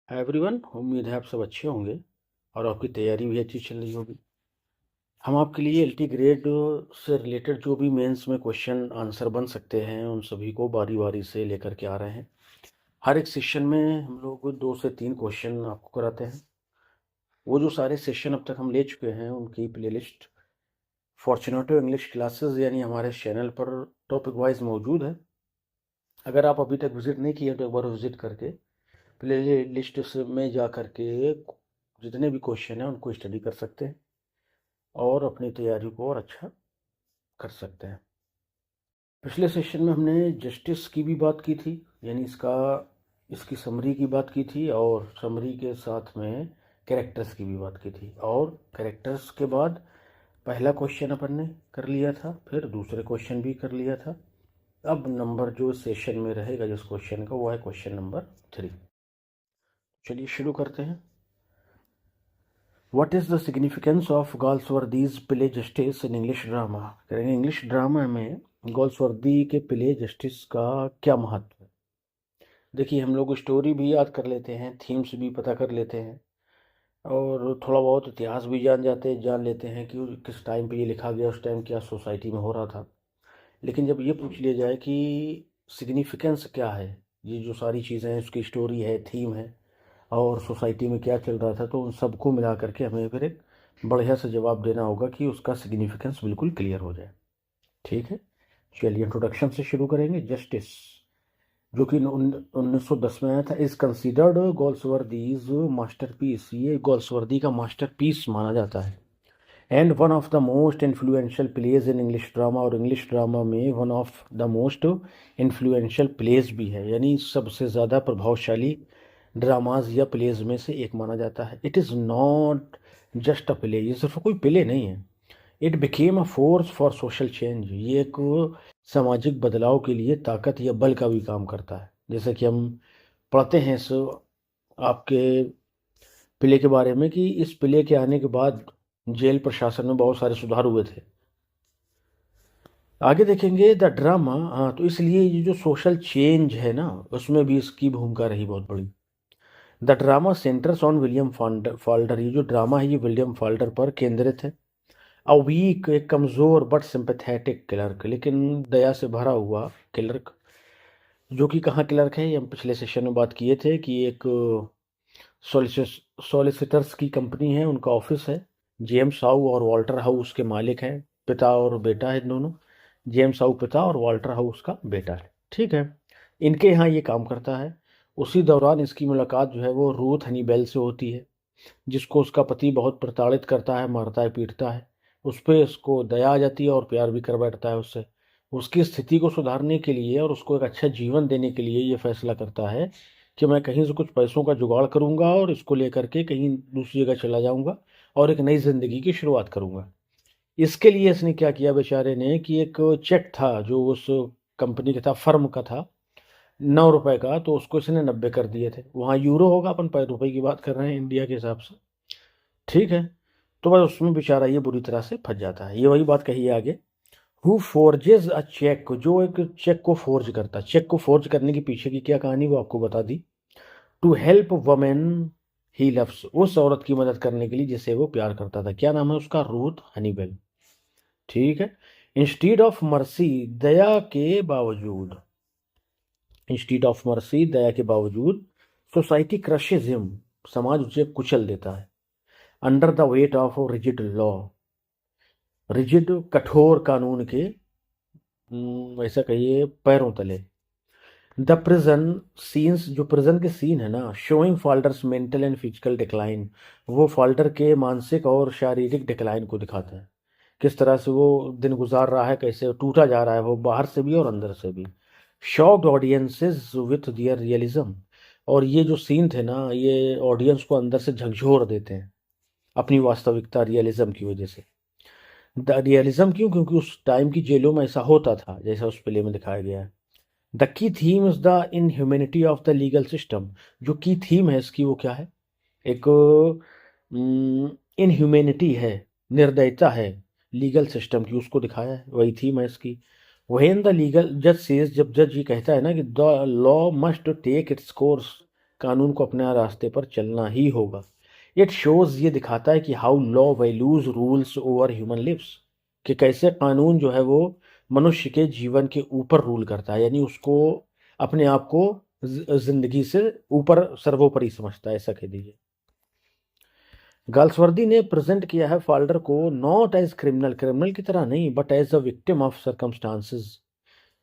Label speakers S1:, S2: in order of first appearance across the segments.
S1: Hi everyone, उम्मीद है आप सब अच्छे होंगे और आपकी तैयारी भी अच्छी चल रही होगी। हम आपके लिए एलटी ग्रेड से रिलेटेड जो भी मेंस में क्वेश्चन आंसर बन सकते हैं उन सभी को बारी बारी से लेकर के आ रहे हैं। हर एक सेशन में हम लोग 2 से 3 क्वेश्चन आपको कराते हैं। वो जो सारे सेशन अब तक हम ले चुके हैं उनकी प्लेलिस्ट फॉर्चुनेटो इंग्लिश क्लासेस यानी हमारे चैनल पर टॉपिक वाइज मौजूद है। अगर आप अभी तक विजिट नहीं किए तो एक बार विजिट करके प्ले लिस्ट में जा करके जितने भी क्वेश्चन हैं उनको स्टडी कर सकते हैं और अपनी तैयारी को और अच्छा कर सकते हैं। पिछले सेशन में हमने जस्टिस की भी बात की थी, यानी इसकी समरी की बात की थी और समरी के साथ में कैरेक्टर्स की भी बात की थी। और कैरेक्टर्स के बाद पहला क्वेश्चन अपन ने कर लिया था, फिर दूसरे क्वेश्चन भी कर लिया था। अब नंबर जो सेशन में रहेगा जिस क्वेश्चन का वो है क्वेश्चन नंबर 3। चलिए शुरू करते हैं। What is the significance of Galsworthy's play justice in English drama? करेंगे इंग्लिश ड्रामा में गोल्सवर्दी के प्ले जस्टिस का क्या महत्व है। देखिए, हम लोग स्टोरी भी याद कर लेते हैं, थीम्स भी पता कर लेते हैं और थोड़ा बहुत इतिहास भी जान लेते हैं कि किस टाइम पे ये लिखा गया, उस टाइम क्या सोसाइटी में हो रहा था। लेकिन जब ये पूछ लिया जाए कि सिग्निफिकेंस क्या है, ये जो सारी चीज़ें हैं उसकी स्टोरी है, थीम है और सोसाइटी में क्या चल रहा था, तो उन सबको मिला करके हमें फिर एक बढ़िया से जवाब देना होगा कि उसका सिग्निफिकेंस बिल्कुल क्लियर हो जाए। ठीक है, चलिए इंट्रोडक्शन से शुरू करेंगे। जस्टिस जो कि 1910 में आया था, इज कंसिडर्ड गोल्सवर्दीज मास्टरपीस। ये गोल्सवर्दी का मास्टरपीस माना जाता है and one of the most influential plays in English drama. और इंग्लिश ड्रामा में one of the most influential plays भी है, यानी सबसे ज़्यादा प्रभावशाली ड्रामाज या प्लेज में से एक माना जाता है। It is not just a play, ये सिर्फ कोई प्ले नहीं है। It became a force for social change, ये एक सामाजिक बदलाव के लिए ताकत या बल का भी काम करता है। जैसे कि हम पढ़ते हैं इस आपके प्ले के बारे में कि इस प्ले के आने के बाद जेल प्रशासन में बहुत सारे सुधार हुए थे। आगे देखेंगे द ड्रामा। हाँ, तो इसलिए ये जो सोशल चेंज है ना, उसमें भी इसकी भूमिका रही बहुत बड़ी। The drama centres on William Falder, ये जो ड्रामा है ये विलियम फाल्डर पर केंद्रित है। अ वीक, एक कमज़ोर बट सिंपैथेटिक क्लर्क, लेकिन दया से भरा हुआ क्लर्क। जो कि कहाँ क्लर्क है, ये हम पिछले सेशन में बात किए थे कि एक सॉलिसिटर्स की कंपनी है, उनका ऑफिस है। जेम्स हाउ और वॉल्टर हाउ उसके मालिक हैं, पिता और बेटा है दोनों। जेम्स हाउ पिता और वॉल्टर हाउ उसका बेटा है। ठीक है, इनके यहाँ ये काम करता है। उसी दौरान इसकी मुलाकात जो है वो रूथ हनीबेल से होती है, जिसको उसका पति बहुत प्रताड़ित करता है, मारता है, पीटता है। उस पर इसको दया आ जाती है और प्यार भी कर बैठता है उससे। उसकी स्थिति को सुधारने के लिए और उसको एक अच्छा जीवन देने के लिए ये फैसला करता है कि मैं कहीं से कुछ पैसों का जुगाड़ करूंगा और इसको लेकर के कहीं दूसरी जगह चला जाऊंगा और एक नई जिंदगी की शुरुआत करूंगा। इसके लिए इसने क्या किया बेचारे ने कि एक चेक था जो उस कंपनी का था, फर्म का था, 9 रुपए का, तो उसको इसने 90 कर दिए थे। वहाँ यूरो होगा, अपन रुपए की बात कर रहे हैं इंडिया के हिसाब से। ठीक है, तो बस उसमें बेचारा ये बुरी तरह से फंस जाता है। ये वही बात कही है आगे, हु फोर्जेज अ चेक, जो एक चेक को फोर्ज करता है। चेक को फोर्ज करने के पीछे की क्या कहानी वो आपको बता दी। To help women he loves, उस औरत की मदद करने के लिए जिसे वो प्यार करता था। क्या नाम है उसका? Ruth Honeywell. ठीक है, इंस्टीड ऑफ मर्सी, दया के बावजूद, इंस्टीड ऑफ मर्सी, दया के बावजूद, सोसाइटी क्रशेज हिम, समाज उसे कुचल देता है। Under the weight of rigid law, rigid कठोर कानून के ऐसा कहिए पैरों तले। द प्रिजन सीन्स, जो प्रिजन के सीन है ना, showing Falder's mental and physical decline, वो फाल्डर के मानसिक और शारीरिक डिक्लाइन को दिखाता है। किस तरह से वो दिन गुजार रहा है, कैसे टूटा जा रहा है वो बाहर से भी और अंदर से भी। Shocked audiences with their realism, और ये जो सीन थे ना ये ऑडियंस को अंदर से झकझोर देते हैं अपनी वास्तविकता, रियलिज्म की वजह से। द रियलिज्म क्यों? क्योंकि उस टाइम की जेलों में ऐसा होता था जैसा उस प्ले में दिखाया गया है। The key theme is the inhumanity of the legal system, जो की थीम है इसकी वो क्या है? एक इनह्यूमैनिटी है, निर्दयता है लीगल सिस्टम की, उसको दिखाया है, वही थीम है इसकी। व्हेन द लीगल जज सेज, जब जज ये कहता है ना कि the law must take its course, कानून को अपने रास्ते पर चलना ही होगा। इट शोज, ये दिखाता है कि how law values rules over human lives, कि कैसे कानून जो है वो मनुष्य के जीवन के ऊपर रूल करता है, यानी उसको अपने आप को जिंदगी से ऊपर सर्वोपरि समझता है, ऐसा कह दीजिए। गाल्सवर्दी ने प्रेजेंट किया है फाल्डर को नॉट एज क्रिमिनल, क्रिमिनल की तरह नहीं, but as a victim of circumstances,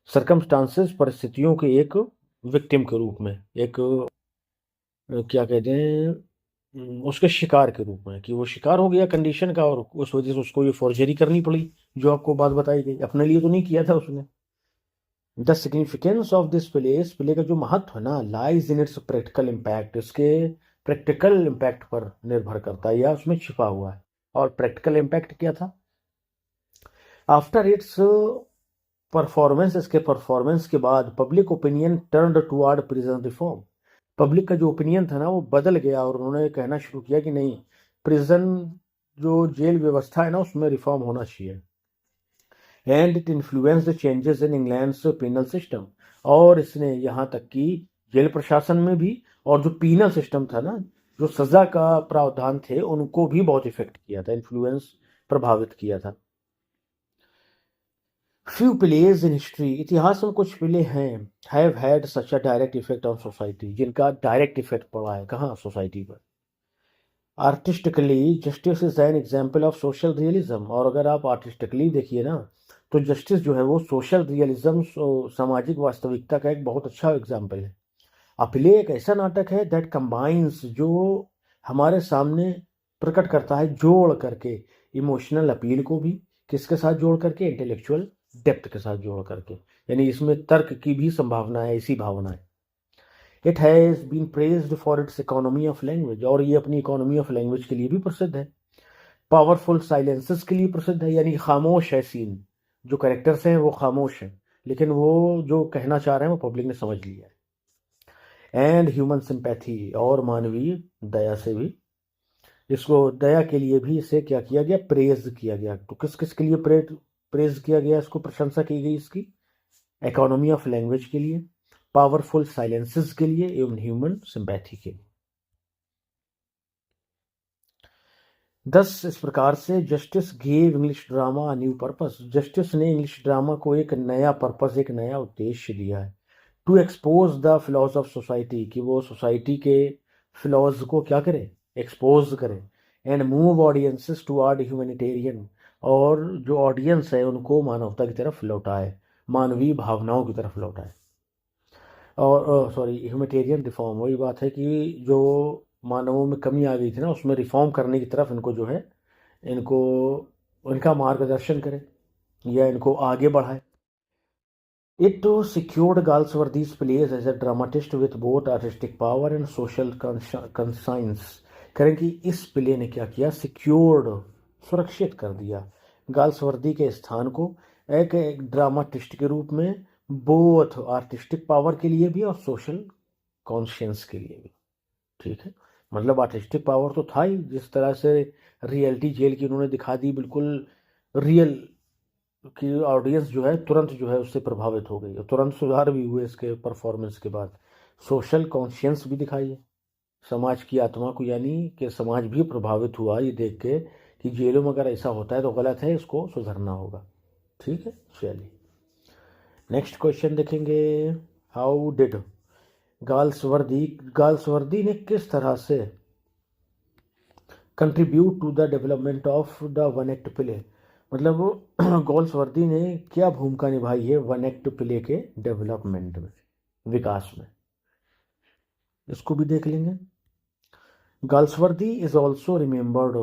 S1: circumstances परिस्थितियों के एक विक्टिम के रूप में, एक क्या कहते हैं उसके शिकार के रूप में, कि वो शिकार हो गया कंडीशन का और उस वजह से उसको ये फॉर्जरी करनी पड़ी, जो आपको बात बताई गई, अपने लिए तो नहीं किया था उसने। The significance of this play, इस प्ले का जो महत्व है ना, lies in its practical impact, इसके प्रैक्टिकल इम्पैक्ट पर निर्भर करता है या उसमें छिपा हुआ है। और प्रैक्टिकल इम्पैक्ट क्या था? आफ्टर इट्स परफॉर्मेंस, इसके परफॉर्मेंस के बाद public opinion turned toward prison reform, public का जो ओपिनियन था ना वो बदल गया और उन्होंने कहना शुरू किया कि नहीं, प्रिजन जो जेल व्यवस्था है ना उसमें रिफॉर्म होना चाहिए। And it influence the changes in England's penal system, और इसने यहाँ तक कि जेल प्रशासन में भी, और जो पीनल सिस्टम था ना, जो सजा का प्रावधान थे, उनको भी बहुत इफेक्ट किया था, इन्फ्लुएंस, प्रभावित किया था। फ्यू प्लेज इन हिस्ट्री, इतिहास में कुछ प्ले हैं, have had such a direct effect on society, जिनका डायरेक्ट इफेक्ट पड़ा है कहाँ, सोसाइटी पर। Artistically justice is an example of social realism, और अगर आप आर्टिस्टिकली देखिए ना तो जस्टिस जो है वो सोशल रियलिज्म, सामाजिक वास्तविकता का एक बहुत अच्छा एग्जाम्पल है। अ प्ले एक ऐसा नाटक है दैट कंबाइंस, जो हमारे सामने प्रकट करता है जोड़ करके इमोशनल अपील को भी, किसके साथ जोड़ करके, इंटेलेक्चुअल डेप्थ के साथ जोड़ करके, यानी इसमें तर्क की भी संभावना है, ऐसी भावना है। It has been praised for its economy of language, और ये अपनी इकोनॉमी ऑफ लैंग्वेज के लिए भी प्रसिद्ध है। पावरफुल साइलेंसेस के लिए प्रसिद्ध है, यानी खामोश है सीन, जो कैरेक्टर्स हैं वो खामोश हैं, लेकिन वो जो कहना चाह रहे हैं वो पब्लिक ने समझ लिया है। एंड ह्यूमन सिंपैथी, और मानवीय दया से भी, इसको दया के लिए भी इसे क्या किया गया, प्रेज किया गया। तो किस किस के लिए प्रेज किया गया, इसको प्रशंसा की गई इसकी, इकोनॉमी ऑफ लैंग्वेज के लिए, पावरफुल साइलेंसेस के लिए, एवं ह्यूमन सिंपैथी के लिए। दस इस प्रकार से justice gave English drama new purpose, justice ने इंग्लिश ड्रामा को एक नया पर्पस, एक नया उद्देश्य दिया है। To expose the flaws of society, कि वो सोसाइटी के फ्लॉज को क्या करे, एक्सपोज करे। And move audiences toward humanitarian, और जो ऑडियंस है उनको मानवता की तरफ लौटाए, मानवीय भावनाओं की तरफ लौटाए। और सॉरी, ह्यूमैनिटेरियन रिफॉर्म, वही बात है कि जो मानवों में कमी आ गई थी ना, उसमें रिफॉर्म करने की तरफ इनको जो है, इनको इनका मार्गदर्शन करे या इनको आगे बढ़ाए। It secured Galsworthy's place as a dramatist with both artistic power and social conscience, करें कि इस प्ले ने क्या किया, सिक्योर्ड, सुरक्षित कर दिया गाल्सवर्दी के स्थान को एक ड्रामाटिस्ट के रूप में, बोथ आर्टिस्टिक पावर के लिए भी और सोशल कॉन्शियंस के लिए भी। ठीक है, मतलब आर्टिस्टिक पावर तो था ही, जिस तरह से रियलिटी जेल की उन्होंने दिखा दी, बिल्कुल रियल, कि ऑडियंस जो है तुरंत जो है उससे प्रभावित हो गई और तुरंत सुधार भी हुए इसके परफॉर्मेंस के बाद। सोशल कॉन्शियंस भी दिखाई है समाज की आत्मा को, यानी कि समाज भी प्रभावित हुआ ये देख के कि जेलों में अगर ऐसा होता है तो गलत है, इसको सुधरना होगा। ठीक है, चलिए नेक्स्ट क्वेश्चन देखेंगे। हाउ डिड गाल्सवर्दी ने किस तरह से contribute to the development of the one act play, मतलब गाल्सवर्दी ने क्या भूमिका निभाई है वन एक्ट प्ले के डेवलपमेंट में, विकास में, इसको भी देख लेंगे। Galsworthy is also remembered,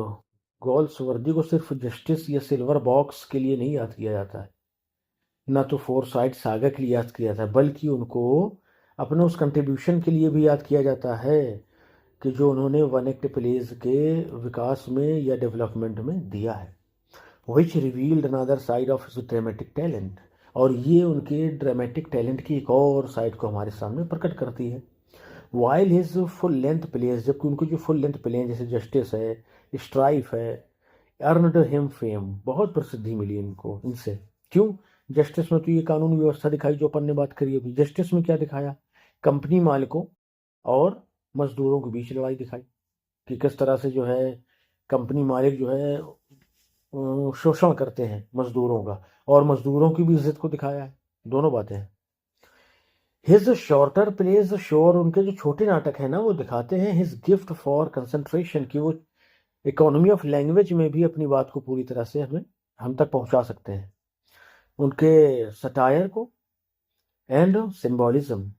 S1: Galsworthy को सिर्फ जस्टिस या सिल्वर बॉक्स के लिए नहीं याद किया जाता है, ना तो फोरसाइट सागा के लिए याद किया जाता है, बल्कि उनको अपने उस कंट्रीब्यूशन के लिए भी याद किया जाता है कि जो उन्होंने वन एक्ट प्लेज के विकास में या डेवलपमेंट में दिया है। Which revealed another side of his dramatic talent, और ये उनके ड्रामेटिक टैलेंट की एक और साइड को हमारे सामने प्रकट करती है। While his full length plays, जबकि उनको जो फुल लेंथ प्ले जैसे जस्टिस है, स्ट्राइफ है, अर्नड हिम फेम, बहुत प्रसिद्धि मिली इनको इनसे। क्यों? जस्टिस में तो ये कानून व्यवस्था दिखाई जो अपन ने बात करी अभी, जस्टिस में क्या दिखाया, कंपनी मालिकों और मजदूरों के बीच लड़ाई दिखाई कि किस तरह से जो है कंपनी मालिक जो है शोषण करते हैं मजदूरों का, और मजदूरों की भी इज्जत को दिखाया है। दोनों बातें हैं। हिज शॉर्टर प्लेज शो, और उनके जो छोटे नाटक है ना वो दिखाते हैं हिज गिफ्ट फॉर कंसंट्रेशन, कि वो इकोनॉमी ऑफ लैंग्वेज में भी अपनी बात को पूरी तरह से हम तक पहुंचा सकते हैं। उनके सटायर को एंड सिंबॉलिज्म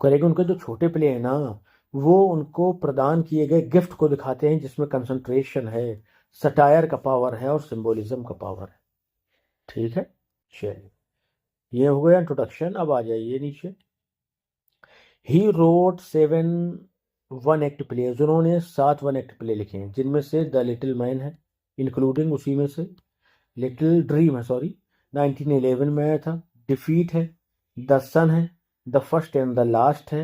S1: करेंगे। उनके जो छोटे प्ले हैं ना वो उनको प्रदान किए गए गिफ्ट को दिखाते हैं, जिसमें कंसंट्रेशन है, सटायर का पावर है और सिंबॉलिज्म का पावर है। ठीक है, चलिए ये हो गया इंट्रोडक्शन। अब आ जाइए नीचे। ही रोड 7 वन एक्ट प्लेज, उन्होंने 7 वन एक्ट प्ले लिखे हैं, जिनमें से द लिटिल मैन है, इंक्लूडिंग उसी में से लिटिल ड्रीम है, सॉरी 1911 में आया था। डिफीट है, द सन है, the first and the last है,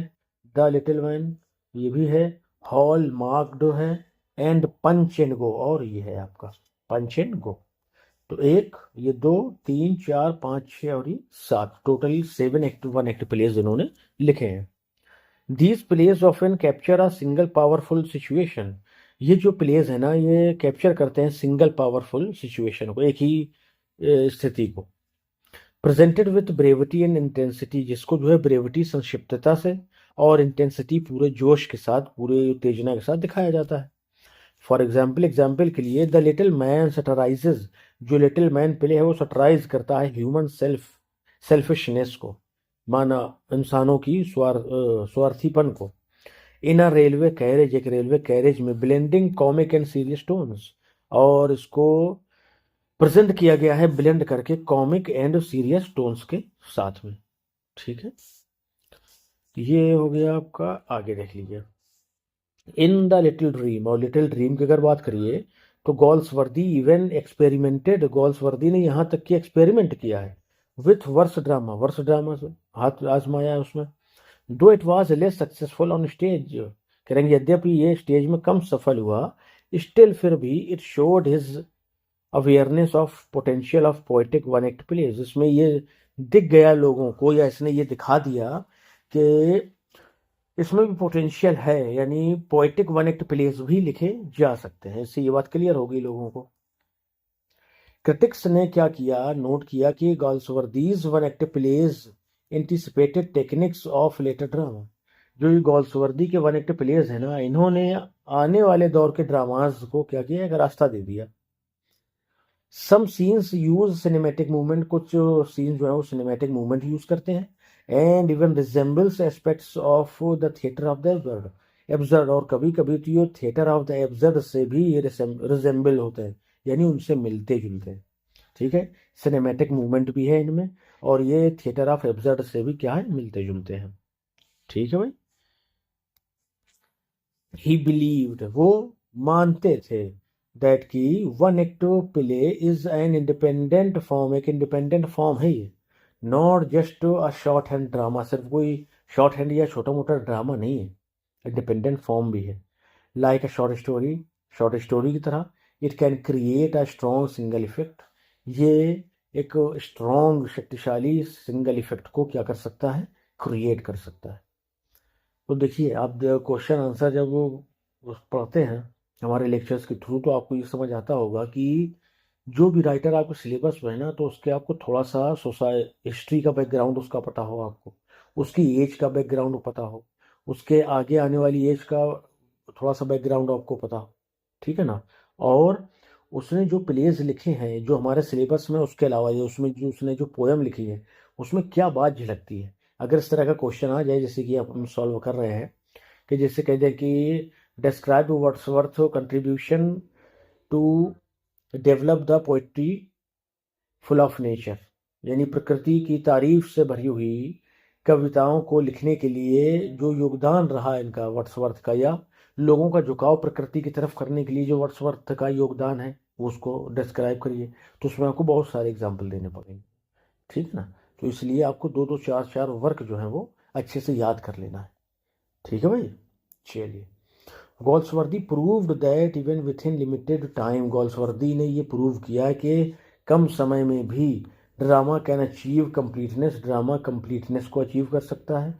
S1: द लिटिल मैन ये भी है, हॉल मार्क्ड है, एंड पंच एंड गो, और ये है आपका पंच एंड गो। तो एक, ये 2, 3, 4, 5, 6 और ये 7, totally 7 act one act plays इन्होंने लिखे हैं। These plays often capture a single powerful situation, ये जो प्लेज है ना ये कैप्चर करते हैं सिंगल पावरफुल सिचुएशन को, एक ही स्थिति को। Presented with brevity and intensity, जिसको जो है ब्रेविटी संक्षिप्तता से और इंटेंसिटी पूरे जोश के साथ, पूरे उत्तेजना के साथ दिखाया जाता है। फॉर एग्जाम्पल के लिए द लिटिल मैन सटराइजेज, जो लिटिल मैन प्ले है वो सटराइज करता है ह्यूमन सेल्फिशनेस को, माना इंसानों की स्वार्थीपन को। इन अ रेलवे कैरेज, एक रेलवे कैरेज में, blending comic and serious tones, और इसको प्रेजेंट किया गया है ब्लेंड करके कॉमिक एंड सीरियस टोन्स के साथ में। ठीक है, ये हो गया आपका। आगे देख लीजिए इन द लिटिल ड्रीम, और लिटिल ड्रीम की अगर बात करिए तो गॉल्सवर्दी इवन एक्सपेरिमेंटेड, गॉल्सवर्दी ने यहाँ तक कि एक्सपेरिमेंट किया है विथ वर्स ड्रामा से हाथ आजमाया है उसमें। दो it was less successful on stage, करेंगे यद्यपि ये स्टेज में कम सफल हुआ, स्टिल फिर भी it showed his awareness of potential of poetic one act plays, इसमें ये दिख गया लोगों को, या इसने ये दिखा दिया कि इसमें भी पोटेंशियल है, यानी पोएटिक वन एक्ट प्लेज भी लिखे जा सकते हैं। इससे ये बात क्लियर होगी लोगों को। क्रिटिक्स ने क्या किया, नोट किया कि Galsworthy's one act plays anticipated techniques of later drama, जो ये गॉल्सवर्दी के वन एक्ट प्लेज है ना इन्होंने आने वाले दौर के ड्रामाज को क्या किया, एक रास्ता दे दिया। Some scenes use cinematic movement, कुछ सीन्स जो है वो सिनेमैटिक मूवमेंट यूज करते हैं, and even resembles aspects of the theatre of the absurd, और कभी कभी तो ये थिएटर ऑफ द एब्सर्ड से भी ये रिजेंबल होते हैं, यानी उनसे मिलते जुलते हैं। ठीक है, सिनेमैटिक मूवमेंट भी है इनमें, और ये थिएटर ऑफ एब्सर्ड से भी क्या है, मिलते जुलते हैं। ठीक है भाई। ही बिलीव्ड, वो मानते थे, दैट की one act play is an independent form, एक इंडिपेंडेंट फॉर्म है ये, not just a short hand drama, सिर्फ कोई शॉर्ट हैंड या छोटा मोटा ड्रामा नहीं है, इंडिपेंडेंट फॉर्म भी है। लाइक अ शॉर्ट स्टोरी की तरह, it can create a strong single effect, ये एक स्ट्रॉन्ग शक्तिशाली सिंगल इफेक्ट को क्या कर सकता है, क्रिएट कर सकता है। तो देखिए आप क्वेश्चन आंसर जब वो पढ़ते हैं हमारे लेक्चर्स के थ्रू, तो आपको ये समझ आता होगा कि जो भी राइटर आपके सिलेबस में है ना, तो उसके आपको थोड़ा सा हिस्ट्री का बैकग्राउंड उसका पता हो, आपको उसकी एज का बैकग्राउंड पता हो, उसके आगे आने वाली एज का थोड़ा सा बैकग्राउंड आपको पता हो। ठीक है ना, और उसने जो प्लेज लिखे हैं जो हमारे सिलेबस में, उसके अलावा ये उसमें जो उसने जो पोएम लिखी है उसमें क्या बात झलकती है। अगर इस तरह का क्वेश्चन आ जाए, जैसे कि हम सॉल्व कर रहे हैं, कि जैसे कहते हैं कि describe Wordsworth contribution to develop the poetry full of nature, यानी प्रकृति की तारीफ से भरी हुई कविताओं को लिखने के लिए जो योगदान रहा इनका वर्ड्सवर्थ का, या लोगों का झुकाव प्रकृति की तरफ करने के लिए जो वर्ड्सवर्थ का योगदान है वो उसको डिस्क्राइब करिए। तो उसमें आपको बहुत सारे एग्जाम्पल देने पड़ेंगे। ठीक है ना, तो इसलिए आपको 2-2, 4-4 वर्क जो है वो अच्छे से याद कर लेना है। ठीक है भाई, चलिए। Galsworthy proved that even with in limited time, Galsworthy ने ये प्रूव किया कि कम समय में भी drama can achieve completeness, drama completeness को अचीव कर सकता है,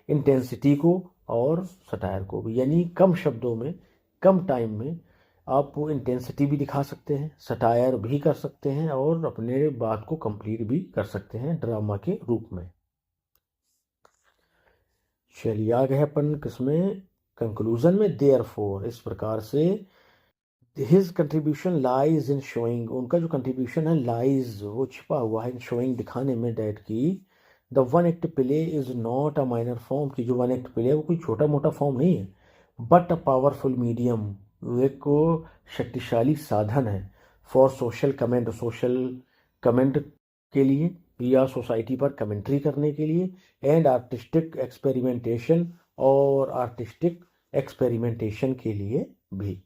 S1: इंटेंसिटी को और सटायर को भी, यानी कम शब्दों में कम टाइम में आप इंटेंसिटी भी दिखा सकते हैं, सटायर भी कर सकते हैं और अपने बात को कंप्लीट भी कर सकते हैं ड्रामा के रूप में। चलिए आ गए अपन किसमें, कंक्लूजन में। देयरफॉर, इस प्रकार से his contribution lies in showing, उनका जो कंट्रीब्यूशन है लाइज वो छिपा हुआ है इन शोइंग, दिखाने में डैट की the one act play is not a minor form, की जो वन एक्ट प्ले है वो कोई छोटा मोटा फॉर्म नहीं है, बट अ पावरफुल मीडियम, एक को शक्तिशाली साधन है for social comment, social comment के लिए या सोसाइटी पर कमेंट्री करने के लिए, एंड आर्टिस्टिक एक्सपेरिमेंटेशन, और आर्टिस्टिक एक्सपेरिमेंटेशन के लिए भी।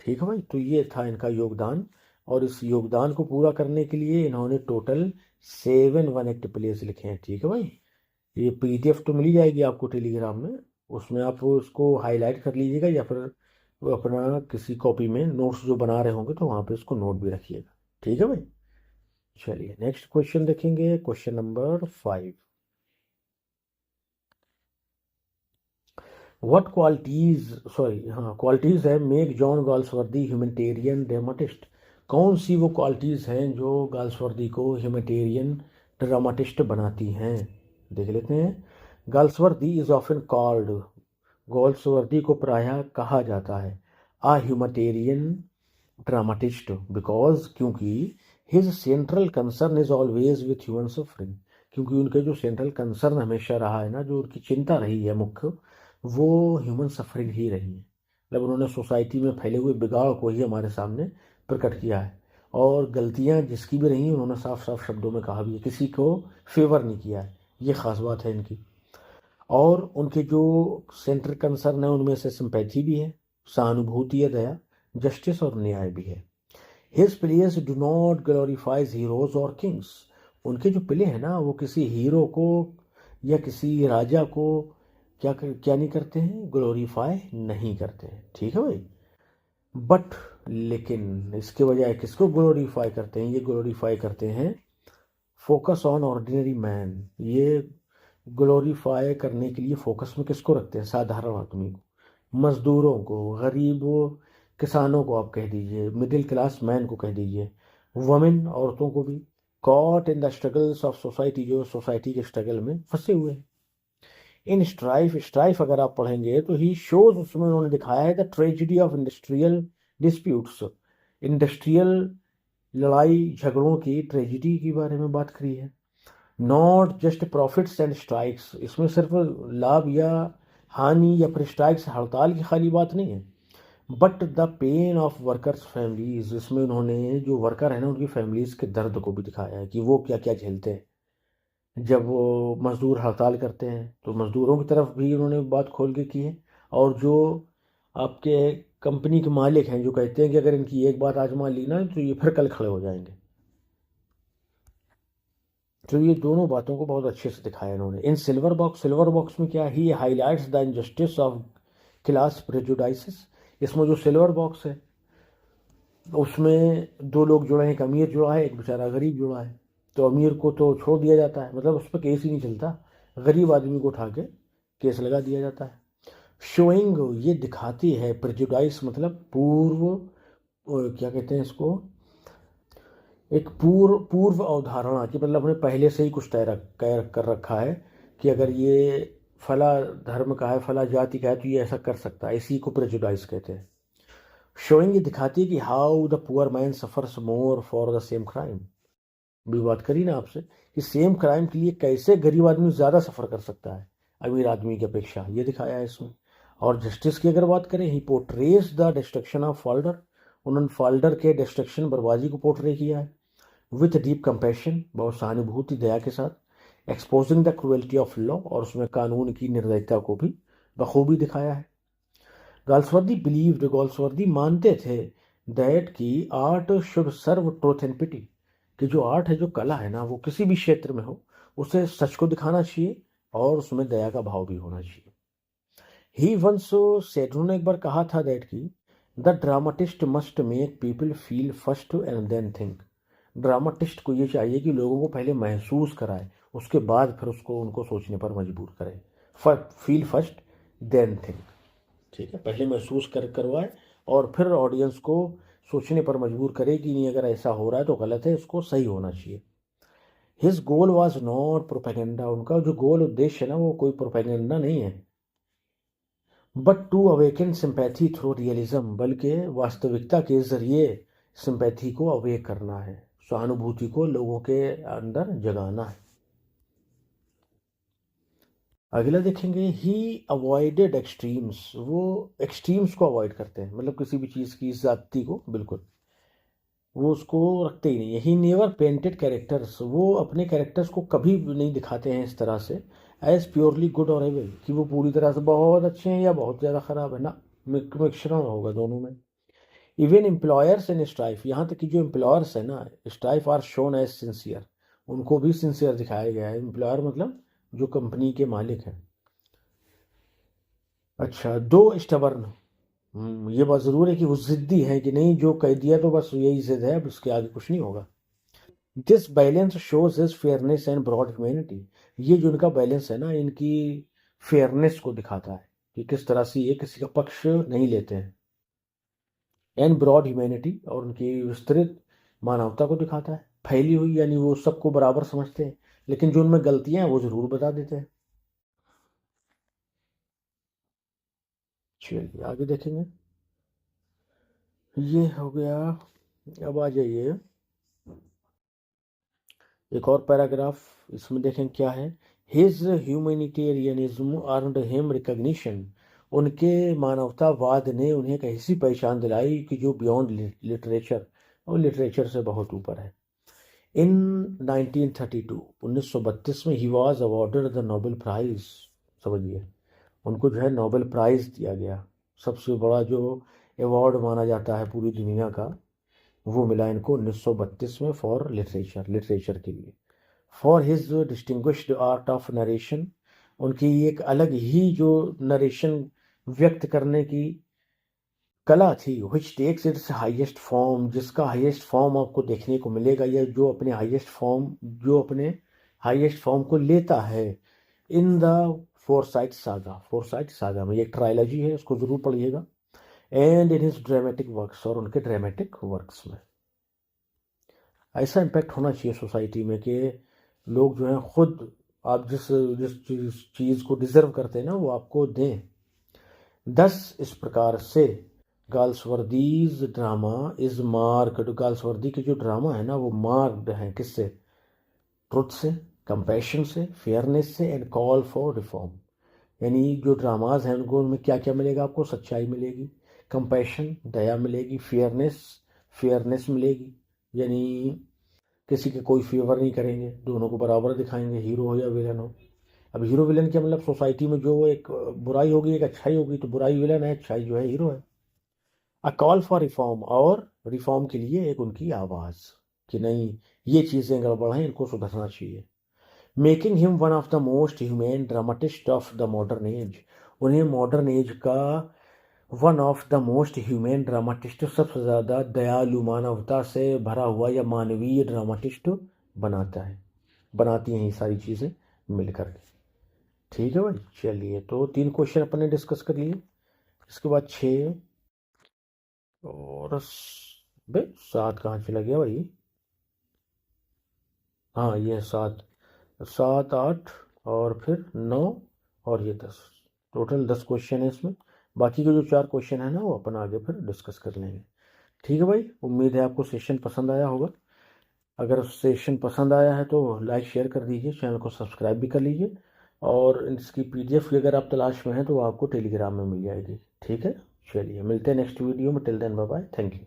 S1: ठीक है भाई, तो ये था इनका योगदान, और इस योगदान को पूरा करने के लिए इन्होंने टोटल 7 वन एक्ट प्लेस लिखे हैं। ठीक है भाई, ये पीडीएफ तो मिल जाएगी आपको टेलीग्राम में, उसमें आप उसको हाईलाइट कर लीजिएगा या फिर वो अपना किसी कॉपी में नोट्स जो बना रहे होंगे तो वहाँ पे उसको नोट भी रखिएगा। ठीक है भाई, चलिए नेक्स्ट क्वेश्चन देखेंगे, question number 5। What qualities, sorry हाँ क्वालिटीज है make John Galsworthy humanitarian dramatist, कौन सी वो क्वालिटीज हैं जो गाल्सवर्दी को ह्यूमैनिटेरियन ड्रामाटिस्ट बनाती हैं, देख लेते हैं। Galsworthy is often called, Galsworthy को प्रायः कहा जाता है आ ह्यूमैनिटेरियन ड्रामाटिस्ट बिकॉज, क्योंकि his central concern is always with human suffering, क्योंकि उनके जो सेंट्रल कंसर्न हमेशा रहा है ना, जो उनकी चिंता रही है मुख्य, वो ह्यूमन सफरिंग ही रही है। मतलब उन्होंने सोसाइटी में फैले हुए बिगाड़ को ही हमारे सामने प्रकट किया है, और गलतियां जिसकी भी रही उन्होंने साफ साफ शब्दों में कहा भी है, किसी को फेवर नहीं किया है, ये खास बात है इनकी। और उनके जो सेंट्रल कंसर्न है उनमें से सिंपैथी भी है, सहानुभूति है, दया, जस्टिस और न्याय भी है। His players do not glorifies heroes और किंग्स, उनके जो प्ले हैं ना वो किसी हीरो को या किसी राजा को क्या नहीं करते हैं, ग्लोरीफाई नहीं करते हैं। ठीक है भाई, बट लेकिन इसके बजाय किसको ग्लोरीफाई करते हैं, ये ग्लोरीफाई करते हैं फोकस ऑन ऑर्डिनरी मैन, ये ग्लोरीफाई करने के लिए फोकस में किसको रखते हैं, साधारण आदमी को, मजदूरों को, गरीबों, किसानों को आप कह दीजिए, मिडिल क्लास मैन को कह दीजिए, वमेन औरतों को भी, caught in the struggles of society, जो सोसाइटी के स्ट्रगल में फंसे हुए हैं। इन स्ट्राइफ, स्ट्राइफ अगर आप पढ़ेंगे तो ही शोज, उसमें उन्होंने दिखाया है the tragedy of industrial disputes, industrial लड़ाई झगड़ों की ट्रेजिडी के बारे में बात करी है। Not just profits and strikes, इसमें सिर्फ लाभ या हानि या फिर स्ट्राइक्स हड़ताल की खाली बात नहीं है, but the pain of workers families, इसमें उन्होंने जो वर्कर है ना उनकी फैमिलीज के दर्द को भी दिखाया है कि वो क्या क्या झेलते हैं जब वो मज़दूर हड़ताल करते हैं, तो मज़दूरों की तरफ भी उन्होंने बात खोल के की है। और जो आपके कंपनी के मालिक हैं जो कहते हैं कि अगर इनकी एक बात आजमा ली ना तो ये फिर कल खड़े हो जाएंगे, तो ये दोनों बातों को बहुत अच्छे से दिखाया इन्होंने। In silver box, silver box में क्या ही highlights the injustice of class prejudices, इसमें जो सिल्वर बॉक्स है उसमें दो लोग जुड़े हैं, एक अमीर जुड़ा है एक बेचारा गरीब जुड़ा है, तो अमीर को तो छोड़ दिया जाता है, मतलब उस पर केस ही नहीं चलता, गरीब आदमी को उठा के केस लगा दिया जाता है। शोइंग, ये दिखाती है, प्रेजुडाइस मतलब पूर्व, क्या कहते हैं इसको, एक पूर्व अवधारणा की, मतलब हमने पहले से ही कुछ तय कर रखा है कि अगर ये फला धर्म का है, फला जाति का है, तो ये ऐसा कर सकता है, इसी को प्रेजुडाइस कहते हैं। शोइंग ये दिखाती है कि how the poor man suffers more for the same crime, भी बात करी ना आपसे कि सेम क्राइम के लिए कैसे गरीब आदमी ज़्यादा सफ़र कर सकता है अमीर आदमी की अपेक्षा, ये दिखाया है इसमें। और जस्टिस की अगर बात करें, he portrays the destruction of Falder, उन्होंने फॉल्डर के डिस्ट्रक्शन, बर्बादी को पोर्ट्रे किया है विथ डीप कंपैशन, बहुत सहानुभूति दया के साथ, exposing the cruelty of law, और उसमें कानून की निर्दयता को भी बखूबी दिखाया है। गाल्सवर्दी बिलीव्ड, गाल्सवर्दी मानते थे दैट की art should serve truth and pity, कि जो आर्ट है, जो कला है ना, वो किसी भी क्षेत्र में हो उसे सच को दिखाना चाहिए और उसमें दया का भाव भी होना चाहिए। ही वंस सेड, उन्होंने एक बार कहा था दैट की the dramatist must make people feel first and then think, dramatist को ये चाहिए कि लोगों को पहले महसूस कराए, उसके बाद फिर उसको उनको सोचने पर मजबूर करे। Feel first then think. ठीक है, पहले महसूस करवाए और फिर ऑडियंस को सोचने पर मजबूर करे कि नहीं, अगर ऐसा हो रहा है तो गलत है, इसको सही होना चाहिए। His goal was not propaganda, उनका जो गोल उद्देश्य है ना वो कोई प्रोपेगेंडा नहीं है, but to awaken sympathy through realism, बल्कि वास्तविकता के जरिए सिंपैथी को अवेक करना है, सहानुभूति को लोगों के अंदर जगाना है। अगला देखेंगे, ही अवॉइडेड एक्सट्रीम्स, वो एक्सट्रीम्स को अवॉइड करते हैं, मतलब किसी भी चीज़ की ज्यादती को बिल्कुल वो उसको रखते ही नहीं है। ही नेवर पेंटेड कैरेक्टर्स, वो अपने कैरेक्टर्स को कभी भी नहीं दिखाते हैं इस तरह से एज प्योरली गुड और एविल, कि वो पूरी तरह से बहुत अच्छे हैं या बहुत ज़्यादा ख़राब है ना, मिक्सचर होगा दोनों में। इवन एम्प्लॉयर्स इन स्ट्राइफ, यहाँ तक कि जो एम्प्लॉयर्स है ना strife are shown as sincere, उनको भी सिंसियर दिखाया गया है। एम्प्लॉयर मतलब जो कंपनी के मालिक हैं। अच्छा, दो स्टबर्न, ये बात ज़रूर है कि वो ज़िद्दी है, कि नहीं जो कह दिया तो बस यही ज़िद है, अब उसके आगे कुछ नहीं होगा। This balance shows is fairness and broad humanity, ये जो इनका बैलेंस है ना, इनकी फेयरनेस को दिखाता है कि किस तरह से ये किसी का पक्ष नहीं लेते हैं। एंड ब्रॉड ह्यूमैनिटी, और उनकी विस्तृत मानवता को दिखाता है, फैली हुई, यानी वो सबको बराबर समझते हैं, लेकिन जो उनमें गलतियां हैं वो ज़रूर बता देते हैं। चलिए आगे देखेंगे, ये हो गया। अब आ जाइए एक और पैराग्राफ, इसमें देखें क्या है। His humanitarianism earned him recognition, उनके मानवतावाद ने उन्हें एक ऐसी पहचान दिलाई कि जो बियॉन्ड लिटरेचर, और लिटरेचर से बहुत ऊपर है। इन 1932, 1932 में ही was awarded the Nobel prize, समझिए उनको जो है नोबेल प्राइज दिया गया, सबसे बड़ा जो अवार्ड माना जाता है पूरी दुनिया का, वो मिला इनको 1932 में फॉर लिटरेचर, लिटरेचर के लिए। For his distinguished art of narration, उनकी एक अलग ही जो नरेशन व्यक्त करने की कला थी, which takes its highest form, जिसका हाईएस्ट फॉर्म आपको देखने को मिलेगा, या जो अपने हाईएस्ट फॉर्म, जो अपने हाईएस्ट फॉर्म को लेता है in the foresight saga, foresight saga में, ये ट्रायलॉजी है, उसको जरूर पढ़िएगा। And in his dramatic works, और उनके ड्रामेटिक वर्क्स में ऐसा इम्पैक्ट होना चाहिए सोसाइटी में कि लोग जो हैं खुद, आप जिस जिस चीज़ को डिजर्व करते हैं ना वो आपको दें। दस इस प्रकार से Galsworthy's drama is marked, Galsworthy के जो ड्रामा है ना वो मार्क्ड है किससे, ट्रुथ से, कंपैशन से, फेयरनेस से, एंड कॉल फॉर रिफॉर्म, यानी जो ड्रामाज हैं उनको उनमें क्या क्या मिलेगा आपको, सच्चाई मिलेगी, कंपैशन दया मिलेगी, फेयरनेस फेयरनेस मिलेगी, यानी किसी के कोई फेवर नहीं करेंगे, दोनों को बराबर दिखाएंगे, हीरो हो या विलन हो। अब हीरो विलन क्या मतलब, सोसाइटी में जो एक बुराई होगी एक अच्छाई होगी, तो बुराई विलन है, अच्छाई जो है हीरो है। अ कॉल फॉर रिफॉर्म, और रिफॉर्म के लिए एक उनकी आवाज़ कि नहीं ये चीज़ें गड़बड़ हैं, इनको सुधरना चाहिए। Making him one of the most human dramatist of the modern age, उन्हें मॉडर्न एज का one of the most human dramatist, सबसे ज़्यादा दयालु, मानवता से भरा हुआ या मानवीय ड्रामाटिस्ट बनाता है, बनाती हैं ये सारी चीज़ें मिलकर के। ठीक है भाई, चलिए तो 3 क्वेश्चन अपन ने डिस्कस कर लिए, इसके बाद 6 और भाई 7 कहाँ चला गया भाई, हाँ ये 7, 7 8 और फिर 9 और ये 10, टोटल 10 क्वेश्चन है इसमें। बाकी के जो 4 क्वेश्चन है ना वो अपन आगे फिर डिस्कस कर लेंगे। ठीक है भाई, उम्मीद है आपको सेशन पसंद आया होगा। अगर सेशन पसंद आया है तो लाइक शेयर कर दीजिए, चैनल को सब्सक्राइब भी कर लीजिए, और इसकी पीडीएफ की अगर आप तलाश में हैं तो आपको टेलीग्राम में मिल जाएगी। ठीक है, चलिए मिलते हैं नेक्स्ट वीडियो में, till then bye bye, thank you.